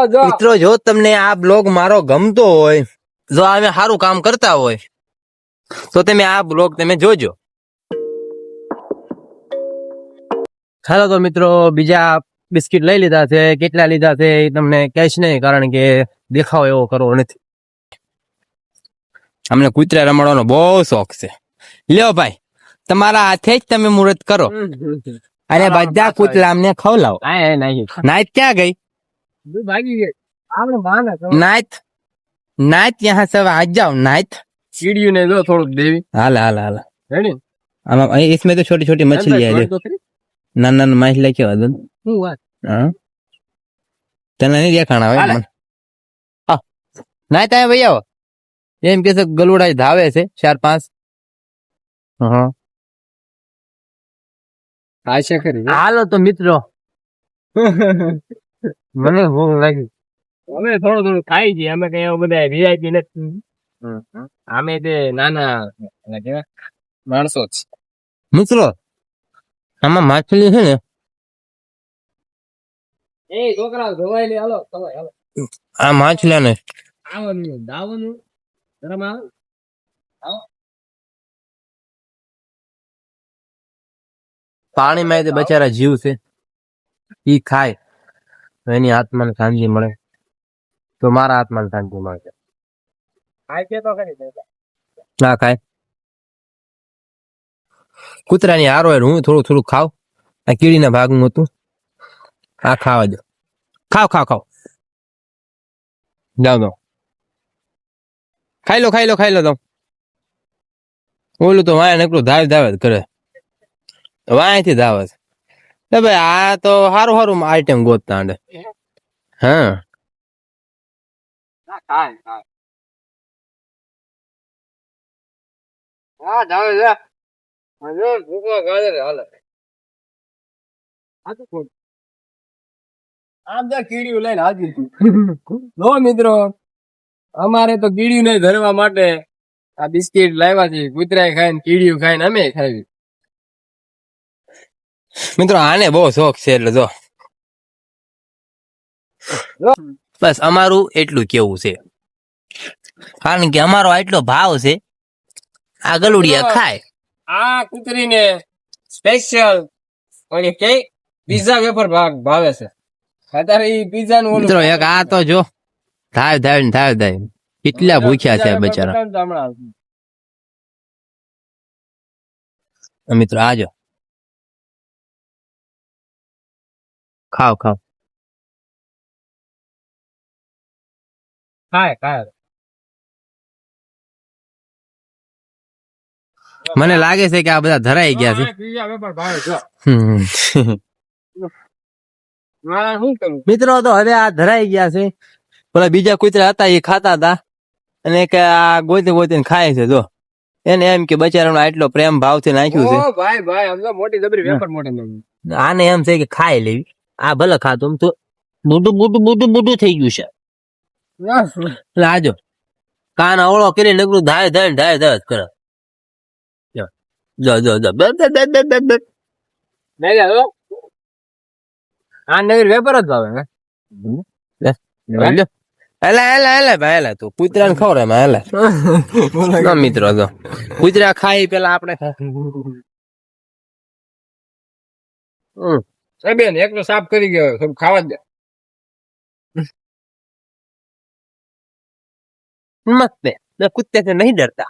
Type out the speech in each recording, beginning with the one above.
મિત્રો જો તમને આ બ્લોગ મારો ગમતો હોય, જો અમે સારું કામ કરતા હોય તો તમે આ બ્લોગ તમે જોજો. ચાલો તો મિત્રો બીજા બિસ્કિટ લઈ લીધા છે. કેટલા લીધા છે એ તમને કહીશ નહીં, કારણ કે દેખાવ એવો કરવો નથી. અમને કૂતરા રમાડવાનો બહુ શોખ છે. લ્યો ભાઈ, તમારા હાથે જ તમે મુહૂર્ત કરો અને બધા કૂતરા અમને ખવડાવો. નાઈટ ક્યાં ગઈ? ભાગી ગઈ. આપણે બહાના કરો. नाइट यहाँ से आ जाओ. नाइट कीड़ियों ने दो થોડુંક દેવી. हाल हाल हाल રેડી. इसमें तो छोटी छोटी मछली है. ना ना मछली क्या बात? હું વાત. हाँ तने नहीं दिया खाना भाई. हाँ नाइट आए भैया એમ કે ગલુડા ધાવે છે 4-5. હા આ છે ખરી. હાલો તો મિત્રો મને ભૂખ લાગી. અમે થોડું થોડું ખાઈ છીએ. અમે કઈ એવું બધા વીઆઈપી નથી. અમે તે નાના કેવા માણસો જ. મિત્રો આમાં માછલી છે ને, એ છોકરા ધોવાઈ લે. હાલો ધોવાઈ હાલો. આ માછલા ને આવવાનું દાવાનું ગરમ આવે. પાણીમાં તે બચારા જીવ છે, ઈ ખાય તો એની આત્માને શાંતિ મળે, તો મારા આત્માને શાંતિ મળે. ખાઈ કે તો કરી દે. ના ખાય. કૂતરાની હારો હું થોડું થોડું ખાવ. આ કીડીના ભાગનું હતું, આ ખાવા દો. ખાવ ખાવ ખાવ. જાઓ જાઓ ખાઈ લો ખાઈ લો ખાઈ લો. તો ઓલું તો વાય નકરું ધાવ ધાવ જ કરે, વાયથી ધાવે છે. ભાઈ આ તો સારું સારું આઈટમ ગોતતા આડે. હા ખાય ખાય. હા જાવે જા. હજુ ભૂકો ગાજર હાલે. આ તો કોણ? આમ તો કીડીયું લઈને હાજી છું. લો મિત્રો, અમારે તો કીડીયું નહીં ધરવા માટે આ બિસ્કિટ લાવ્યા છે. કૂતરાય ખાય ને કીડીયું ખાય ને અમે ખાવી. મિત્રો આને બહુ શોખ છે, એટલે જો બસ અમારું એટલું કેવું છે, કારણ કે અમારો આટલો ભાવ છે. આ ગલુડિયા ખાય. આ કૂતરીને સ્પેશિયલ ઓલી કે પિઝા વેફર ભાવે છે. અત્યારે ઈ પિઝા નું મિત્રો એક આ તો જો ધાવ ધાવ ને ધાવ ધાવ કેટલા ભૂખ્યા છે બચારા. મિત્રો આજો ખાવ ખાવ. ખાય ખાય. મને લાગે છે કે આ બધા ધરાઈ ગયા છે. પિઝા વેફર ભાવે છે. હમ. મારા શું કરું? મિત્રો તો હવે આ ધરાઈ ગયા છે. પેલા બીજા કૂતરા હતા એ ખાતા હતા, અને કે આ ગોતી ગોતીને ખાય છે. જો એને એમ કે બચારાનો આટલો પ્રેમ ભાવથી નાખ્યું છે. ઓ ભાઈ ભાઈ, આમ તો મોટી જબરી વેફર મોટી નાખી. આને એમ છે કે ખાઈ લેવી. આ ભલે ખાતું તો બુડું બુડું બુડું બુડું થઈ ગયું છે. એટલે આજો કાન અવળો કરી નકરું ધાય ધાય ધાય ધાય જ કરે. જો જો જો આ નવી વેફર જ ભાવે. એલા એલા એલા ભાઈ એલા તું કૂતરાને ખવડે એમાં એલા. ના મિત્રો તો કૂતરા ખાઈ પેલા આપણે બેન એક તો સાફ કરી ગયો, થોડું ખાવા દે. મત દે કૂતે से नहीं डरता.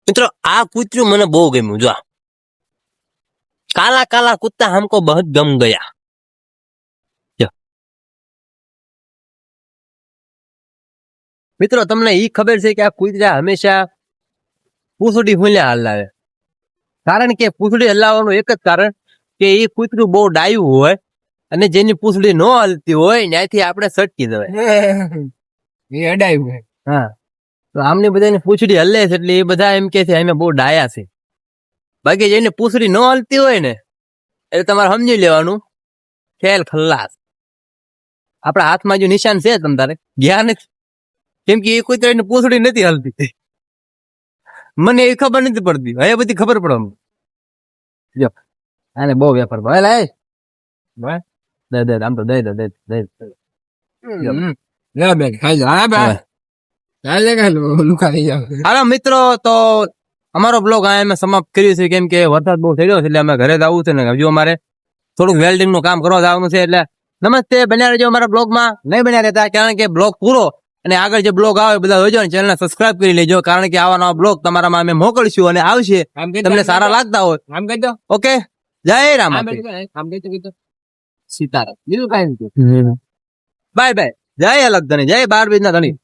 મિત્રો આ કૂતરું મને બહુ ગમ્યું. જો કાલા કાલા કુત્તા हमको बहुत गम गया. મિત્રો તમને ઈ ખબર છે કે આ કૂતરા હંમેશા પૂંછડી હુલ્યા હલાવે, કારણ કે પૂંછડી હલાવવાનું એક જ કારણ કે એ કૂતરું બહુ ડાયું હોય, અને જેની પૂંછડી ન હલતી હોય ત્યાંથી આપણે સટકી દેવાય. એ અડાયું હે. હા તો આમની બધાની પૂંછડી હલે છે એટલે એ બધા એમ કે છે અમે બહુ ડાયા છે. બાકી જેની પૂંછડી ન હલતી હોય ને એટલે તમારે સમજી લેવાનું ખેલ ખલ્લાસ. આપણા હાથમાં જો નિશાન છે તમ તારે ગયા નથી, કેમ કે એ કૂતરાની પૂંછડી નથી હલતી. મને એ ખબર નથી પડતી, હવે બધી ખબર પડવાનું. જો આને બહુ વેપાર ભાઈ લાય દે આમ તો દે દે લે બે ખાઈ જા હા બે ખાઈ લે ખાઈ લુકા થઈ જાવ હાલો મિત્રો, તો અમારો બ્લોગ આ અમે સમાપ્ત કર્યું છે, કેમ કે વરસાદ બહુ થઈ ગયો છે એટલે અમે ઘરે જવું છે ને હજુ અમારે થોડુંક વેલ્ડિંગ નું કામ કરવા જવાનું છે. એટલે નમસ્તે, બન્યા રહેજો અમારા બ્લોગમાં, નહીં બન્યા રહેતા કારણ કે બ્લોગ પૂરો અને આગળ જે બ્લોગ આવે બધા જોજો ને ચેનલને સબસ્ક્રાઇબ કરી લેજો, કારણ કે આવા નવા બ્લોગ તમારામાં અમે મોકલશું અને આવશે. તમને સારા લાગતા હોય આમ કહી દો ઓકે, જય રામ, આમ કહી દો સીતારામ બીજું કાંઈ નથી. બાય બાય, જય અલગ ધણી, જય 12 બીજના ધણી.